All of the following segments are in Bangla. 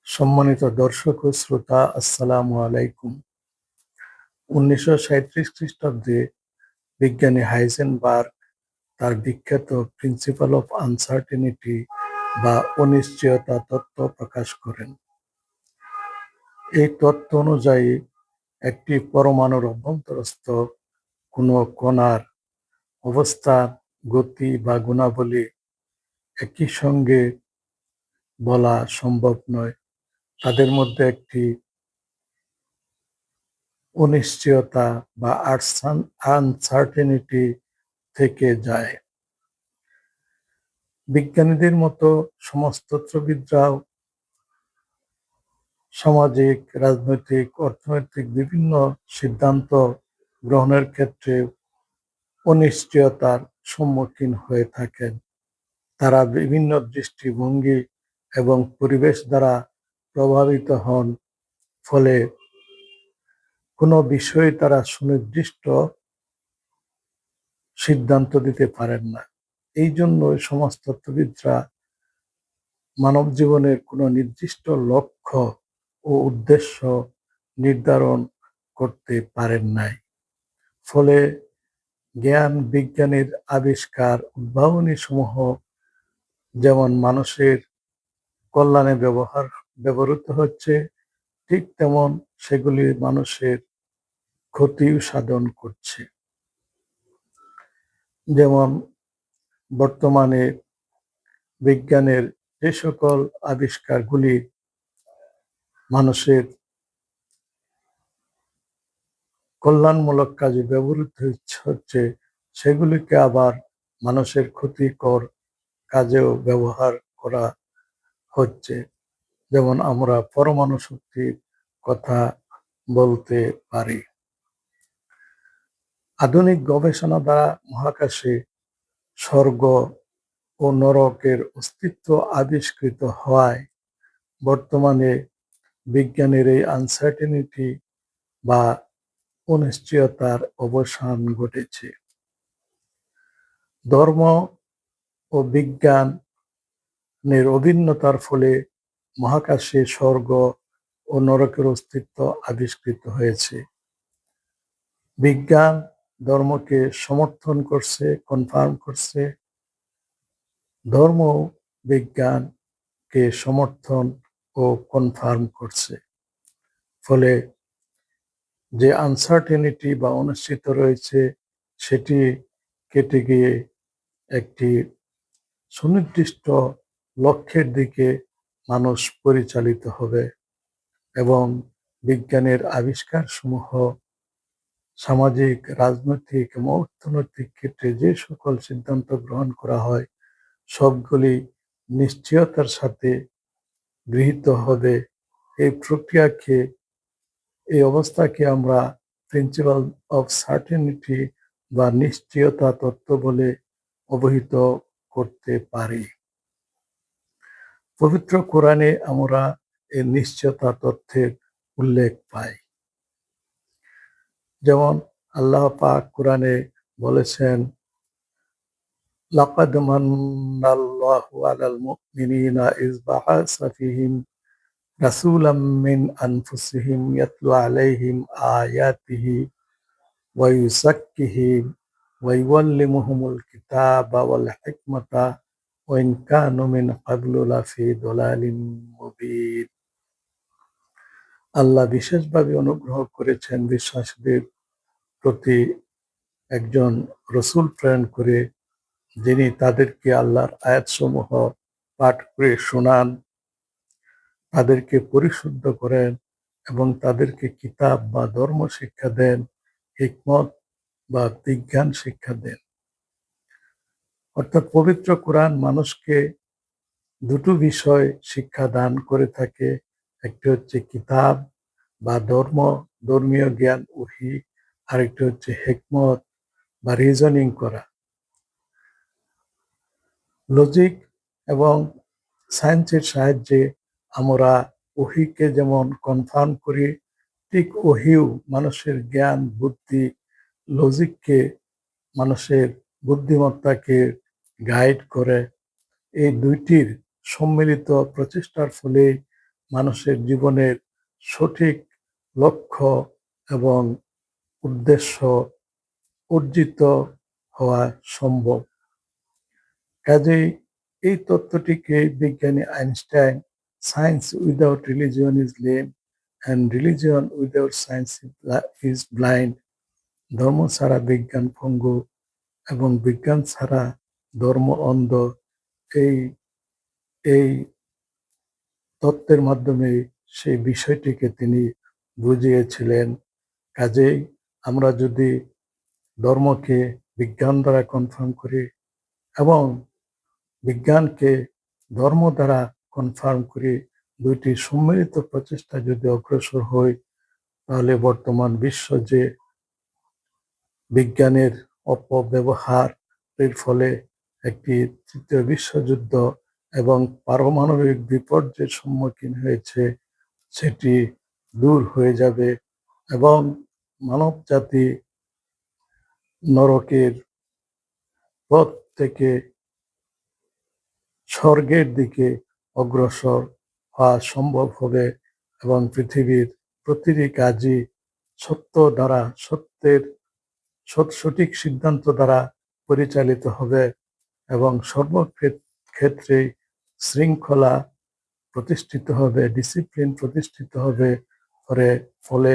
সম্মানিত দর্শক ও শ্রোতা, আসসালামু আলাইকুম। 1937 খ্রিস্টাব্দে বিজ্ঞানী হাইজেনবার্গ তার বিখ্যাত প্রিন্সিপাল অফ আনসার্টেনিটি বা অনিশ্চয়তা তত্ত্ব প্রকাশ করেন। এই তত্ত্ব অনুযায়ী একটি পরমাণুর অভ্যন্তরস্থ কোনো কণার অবস্থান, গতি বা গুণাবলী একই সঙ্গে বলা সম্ভব নয়। তাদের মধ্যে একটি অনিশ্চয়তা বা আনসার্টেনিটি থেকে যায়। বিজ্ঞানীদের মতো সমাজতত্ত্ববিদরাও সামাজিক, রাজনৈতিক, অর্থনৈতিক বিভিন্ন সিদ্ধান্ত গ্রহণের ক্ষেত্রে অনিশ্চয়তার সম্মুখীন হয়ে থাকেন। তারা বিভিন্ন দৃষ্টিভঙ্গি এবং পরিবেশ দ্বারা প্রভাবিত হন, ফলে কোনো বিষয়ে তারা সুনির্দিষ্ট সিদ্ধান্ত দিতে পারেন না। এই জন্য সমাজতত্ত্ববিদরা মানব জীবনের কোনো নির্দিষ্ট লক্ষ্য ও উদ্দেশ্য নির্ধারণ করতে পারেন নাই। ফলে জ্ঞান বিজ্ঞানের আবিষ্কার, উদ্ভাবনী সমূহ যেমন মানুষের কল্যাণে ব্যবহৃত হচ্ছে, ঠিক তেমন সেগুলি মানুষের ক্ষতিও সাধন করছে। যেমন বর্তমানে বিজ্ঞানের যে সকল আবিষ্কারগুলি মানুষের কল্যাণমূলক কাজে ব্যবহৃত হচ্ছে, সেগুলিকে আবার মানুষের ক্ষতিকর কাজেও ব্যবহার করা হচ্ছে। যেমন আমরা পরমাণু শক্তির কথা বলতে পারি। আধুনিক গবেষণা দ্বারা মহাকাশে স্বর্গ ও নরকের অস্তিত্ব আবিষ্কৃত হওয়ায় বর্তমানে বিজ্ঞানের এই আনসার্টেনিটি বা অনিশ্চয়তার অবসান ঘটেছে। ধর্ম ও বিজ্ঞানের অভিন্নতার ফলে মহাকাশে স্বর্গ ও নরকের অস্তিত্ব আবিষ্কৃত হয়েছে। বিজ্ঞান ধর্মকে সমর্থন করছে, কনফার্ম করছে। ধর্ম বিজ্ঞানকে সমর্থন ও কনফার্ম করছে। ফলে যে আনসার্টেনিটি বা অনিশ্চিত রয়েছে, সেটি কেটে গিয়ে একটি সুনির্দিষ্ট লক্ষ্যের দিকে মানুষ পরিচালিত হবে এবং বিজ্ঞানের আবিষ্কার সমূহ সামাজিক, রাজনৈতিক এবং অর্থনৈতিক ক্ষেত্রে যে সকল সিদ্ধান্ত গ্রহণ করা হয়, সবগুলি নিশ্চয়তার সাথে গৃহীত হবে। এই প্রক্রিয়াকে, এই অবস্থাকে আমরা প্রিন্সিপাল অফ সার্টেনিটি বা নিশ্চয়তা তত্ত্ব বলে অবহিত করতে পারি। পবিত্র কোরআনে আমরা এই নিশ্চয়তা তথ্যের উল্লেখ পাই। যেমন আল্লাহ পাক কোরআনে বলেছেন, লাকাদ মান্নাল্লাহু আলাল মুমিনিনা ইয বাআসা ফীহিম রাসূলাম মিন আনফুসিহিম ইয়াতলু আলাইহিম আয়াতিহি ওয়া ইউযাক্কিহিম ওয়া ইউআল্লিমুহুমুল কিতাবা ওয়াল হিকমাতা ওয়া ইন কানু মিন ক্বাবলু লাফি দালালিম মুবিন। আল্লাহ বিশেষভাবে অনুগ্রহ করেছেন বিশ্বাসীদের প্রতি একজন রসূল প্রেরণ করে, যিনি তাদেরকে আল্লাহর আয়াতসমূহ পাঠ করে শোনান, তাদেরকে পরিশুদ্ধ করেন এবং তাদেরকে কিতাব বা ধর্ম শিক্ষা দেন, হিকমত বা বিজ্ঞান শিক্ষা দেন। অর্থাৎ পবিত্র কোরআন মানুষকে দুটো বিষয় শিক্ষা দান করে থাকে। একটি হচ্ছে কিতাব বা ধর্মীয় জ্ঞান, ওহী। আরেকটি হচ্ছে হিকমত বা রিজনিং করা। লজিক এবং সায়েন্সের সাহায্যে আমরা ওহীকে যেমন কনফার্ম করি, ঠিক ওহীও মানুষের জ্ঞান, বুদ্ধি, লজিককে, মানুষের বুদ্ধিমত্তাকে গাইড করে। এই দুইটির সম্মিলিত প্রচেষ্টার ফলে মানুষের জীবনের সঠিক লক্ষ্য এবং উদ্দেশ্য অর্জিত হওয়া সম্ভব। কাজেই এই তত্ত্বটিকে বিজ্ঞানী Einstein science without religion is lame and religion without science is blind, ধর্ম ছাড়া বিজ্ঞান পঙ্গু এবং বিজ্ঞান ছাড়া ধর্ম অন্ধ, এই এই তত্ত্বের মাধ্যমে সেই বিষয়টিকে তিনি বুঝিয়েছিলেন। কাজেই আমরা যদি ধর্মকে বিজ্ঞান দ্বারা কনফার্ম করি এবং বিজ্ঞানকে ধর্ম দ্বারা কনফার্ম করি, দুইটি সম্মিলিত প্রচেষ্টা যদি অগ্রসর হয়, তাহলে বর্তমান বিশ্ব যে বিজ্ঞানের অপব্যবহারের ফলে একটি তৃতীয় বিশ্বযুদ্ধ এবং পারমাণবিক বিপর্যয়ের সম্মুখীন হয়েছে, সেটি দূর হয়ে যাবে এবং মানব জাতি নরকের পথ থেকে স্বর্গের দিকে অগ্রসর হওয়া সম্ভব হবে এবং পৃথিবীর প্রতিটি কাজই সত্য দ্বারা সঠিক সিদ্ধান্ত দ্বারা পরিচালিত হবে এবং সর্বক্ষেত্রে শৃঙ্খলা প্রতিষ্ঠিত হবে, ডিসিপ্লিন প্রতিষ্ঠিত হবে। ফলে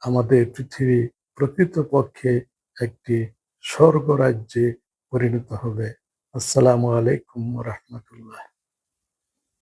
আমাদের পৃথিবী প্রকৃতপক্ষে একটি স্বর্গরাজ্যে পরিণত হবে। আসসালামু আলাইকুম ওয়া রাহমাতুল্লাহ।